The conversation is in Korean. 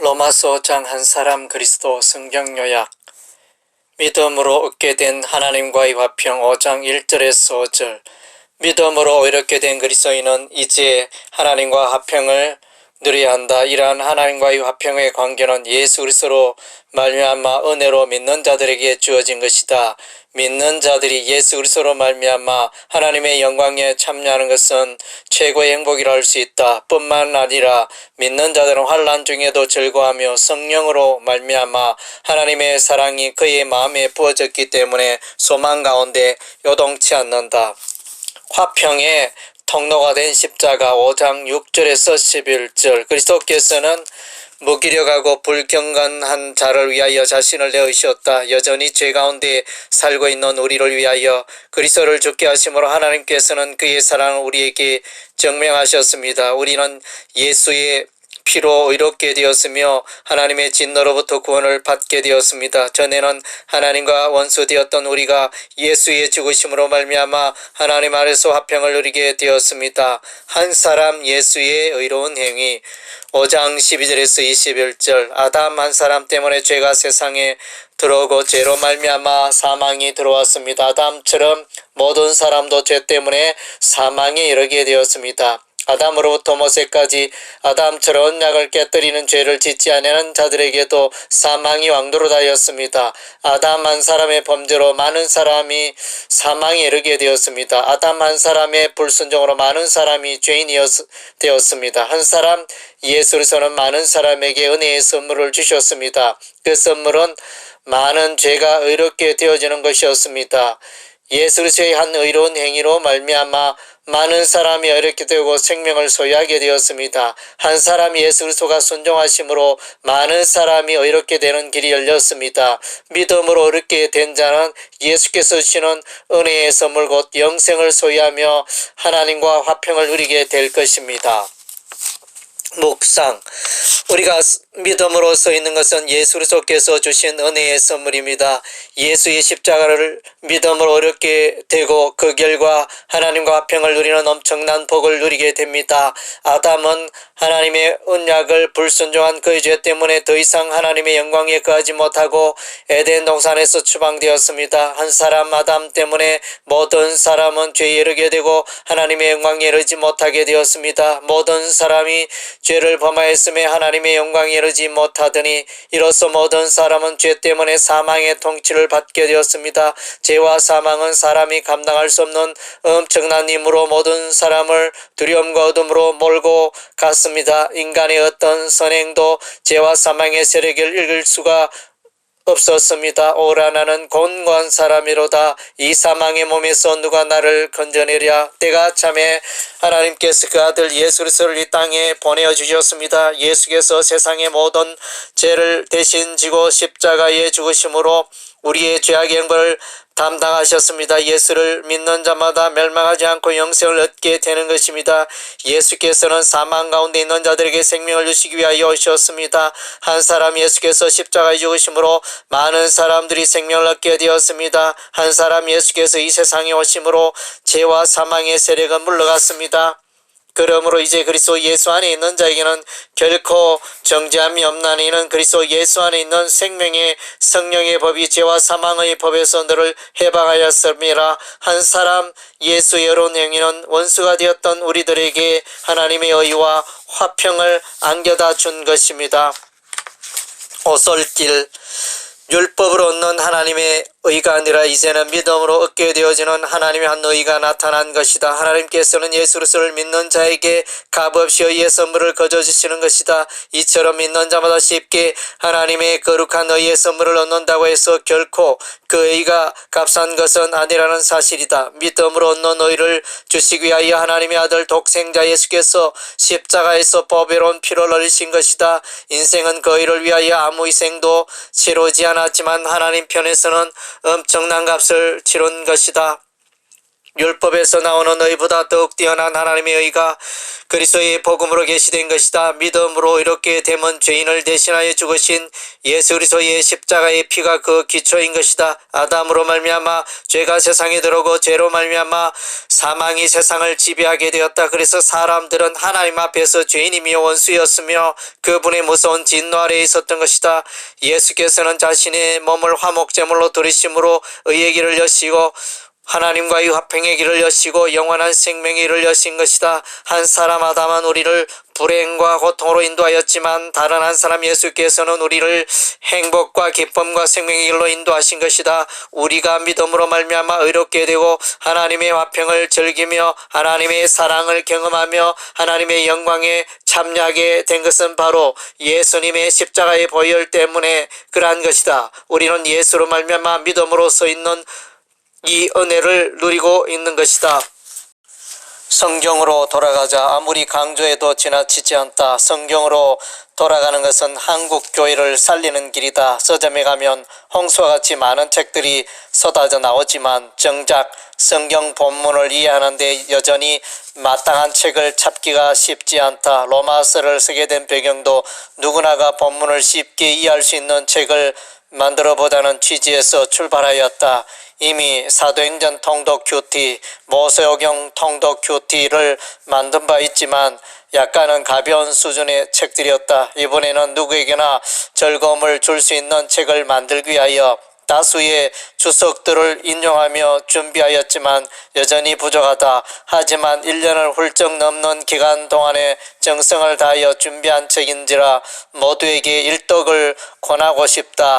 로마서 5장 한 사람 그리스도 성경 요약. 믿음으로 얻게 된 하나님과의 화평. 5장 1절에서 5절. 믿음으로 의롭게 된 그리스도인은 이제 하나님과 화평을 누려야 한다. 이러한 하나님과의 화평의 관계는 예수 그리스도로 말미암아 은혜로 믿는 자들에게 주어진 것이다. 믿는 자들이 예수 그리스도로 말미암아 하나님의 영광에 참여하는 것은 최고의 행복이라 할 수 있다. 뿐만 아니라 믿는 자들은 환난 중에도 즐거워하며 성령으로 말미암아 하나님의 사랑이 그의 마음에 부어졌기 때문에 소망 가운데 요동치 않는다. 화평의 통로가 된 십자가. 5장 6절에서 11절. 그리스도께서는 무기력하고 불경건한 자를 위하여 자신을 내어주셨다. 여전히 죄 가운데 살고 있는 우리를 위하여 그리스도를 죽게 하심으로 하나님께서는 그의 사랑을 우리에게 증명하셨습니다. 우리는 예수의 피로 의롭게 되었으며 하나님의 진노로부터 구원을 받게 되었습니다. 전에는 하나님과 원수되었던 우리가 예수의 죽으심으로 말미암아 하나님 아래서 화평을 누리게 되었습니다. 한 사람 예수의 의로운 행위. 5장 12절에서 21절. 아담 한 사람 때문에 죄가 세상에 들어오고 죄로 말미암아 사망이 들어왔습니다. 아담처럼 모든 사람도 죄 때문에 사망에 이르게 되었습니다. 아담으로부터 모세까지 아담처럼 언약을 깨뜨리는 죄를 짓지 않는 자들에게도 사망이 왕노릇하였습니다. 아담 한 사람의 범죄로 많은 사람이 사망에 이르게 되었습니다. 아담 한 사람의 불순종으로 많은 사람이 죄인이었습니다. 한 사람 예수 그리스도는 많은 사람에게 은혜의 선물을 주셨습니다. 그 선물은 많은 죄가 의롭게 되어지는 것이었습니다. 예수 그리스도의 한 의로운 행위로 말미암아 많은 사람이 의롭게 되고 생명을 소유하게 되었습니다. 한 사람 예수 그리스도가 순종하심으로 많은 사람이 의롭게 되는 길이 열렸습니다. 믿음으로 의롭게 된 자는 예수께서 주시는 은혜의 선물 곧 영생을 소유하며 하나님과 화평을 누리게 될 것입니다. 묵상. 우리가 믿음으로 서 있는 것은 예수 그리스도께서 주신 은혜의 선물입니다. 예수의 십자가를 믿음으로 어렵게 되고 그 결과 하나님과 화평을 누리는 엄청난 복을 누리게 됩니다. 아담은 하나님의 언약을 불순종한 그의 죄 때문에 더 이상 하나님의 영광에 거하지 못하고 에덴 동산에서 추방되었습니다. 한 사람 아담 때문에 모든 사람은 죄에 이르게 되고 하나님의 영광에 이르지 못하게 되었습니다. 모든 사람이 죄를 범하였음에 하나님의 영광에 이르지 못하더니 이로써 모든 사람은 죄 때문에 사망의 통치를 받게 되었습니다. 죄와 사망은 사람이 감당할 수 없는 엄청난 힘으로 모든 사람을 두려움과 어둠으로 몰고 갔습니다. 인간의 어떤 선행도 죄와 사망의 세력을 읽을 수가 없었습니다. 오라 나는 곤고한 사람이로다. 이 사망의 몸에서 누가 나를 건져내랴. 때가 참에 하나님께서 그 아들 예수 그리스도를 이 땅에 보내어 주셨습니다. 예수께서 세상의 모든 죄를 대신 지고 십자가에 죽으심으로 우리의 죄악의 형벌을 담당하셨습니다. 예수를 믿는 자마다 멸망하지 않고 영생을 얻게 되는 것입니다. 예수께서는 사망 가운데 있는 자들에게 생명을 주시기 위하여 오셨습니다. 한 사람 예수께서 십자가에 죽으심으로 많은 사람들이 생명을 얻게 되었습니다. 한 사람 예수께서 이 세상에 오심으로 죄와 사망의 세력은 물러갔습니다. 그러므로 이제 그리스도 예수 안에 있는 자에게는 결코 정죄함이 없나니 이는 그리스도 예수 안에 있는 생명의 성령의 법이 죄와 사망의 법에서 너를 해방하였음이라. 한 사람 예수의 의로운 행위는 원수가 되었던 우리들에게 하나님의 의와 화평을 안겨다 준 것입니다. 오솔길. 율법으로 얻는 하나님의 의가 아니라 이제는 믿음으로 얻게 되어지는 하나님의 한 의가 나타난 것이다. 하나님께서는 예수 그리스도를 믿는 자에게 값없이 의의 선물을 거저 주시는 것이다. 이처럼 믿는 자마다 쉽게 하나님의 거룩한 의의 선물을 얻는다고 해서 결코 그 의가 값싼 것은 아니라는 사실이다. 믿음으로 얻는 의를 주시기 위하여 하나님의 아들 독생자 예수께서 십자가에서 보배로운 피를 흘리신 것이다. 인생은 그 의를 위하여 아무 희생도 치르지 않았지만 하나님 편에서는 엄청난 값을 치른 것이다. 율법에서 나오는 의보다 더욱 뛰어난 하나님의 의가 그리스도의 복음으로 계시된 것이다. 믿음으로 이렇게 되면 죄인을 대신하여 죽으신 예수 그리스도의 십자가의 피가 그 기초인 것이다. 아담으로 말미암아 죄가 세상에 들어오고 죄로 말미암아 사망이 세상을 지배하게 되었다. 그래서 사람들은 하나님 앞에서 죄인이며 원수였으며 그분의 무서운 진노 아래에 있었던 것이다. 예수께서는 자신의 몸을 화목제물로 드리심으로 의의 길을 여시고 하나님과의 화평의 길을 여시고 영원한 생명의 길을 여신 것이다. 한 사람 아담은 우리를 불행과 고통으로 인도하였지만 다른 한 사람 예수께서는 우리를 행복과 기쁨과 생명의 길로 인도하신 것이다. 우리가 믿음으로 말미암아 의롭게 되고 하나님의 화평을 즐기며 하나님의 사랑을 경험하며 하나님의 영광에 참여하게 된 것은 바로 예수님의 십자가의 보혈 때문에 그러한 것이다. 우리는 예수로 말미암아 믿음으로 서 있는 이 은혜를 누리고 있는 것이다. 성경으로 돌아가자. 아무리 강조해도 지나치지 않다. 성경으로 돌아가는 것은 한국 교회를 살리는 길이다. 서점에 가면 홍수와 같이 많은 책들이 쏟아져 나오지만 정작 성경 본문을 이해하는데 여전히 마땅한 책을 찾기가 쉽지 않다. 로마서를 쓰게 된 배경도 누구나가 본문을 쉽게 이해할 수 있는 책을 만들어보자는 취지에서 출발하였다. 이미 사도행전 통독 큐티, 모세오경 통독 큐티를 만든 바 있지만 약간은 가벼운 수준의 책들이었다. 이번에는 누구에게나 즐거움을 줄 수 있는 책을 만들기 위하여 다수의 주석들을 인용하며 준비하였지만 여전히 부족하다. 하지만 1년을 훌쩍 넘는 기간 동안에 정성을 다하여 준비한 책인지라 모두에게 일독을 권하고 싶다.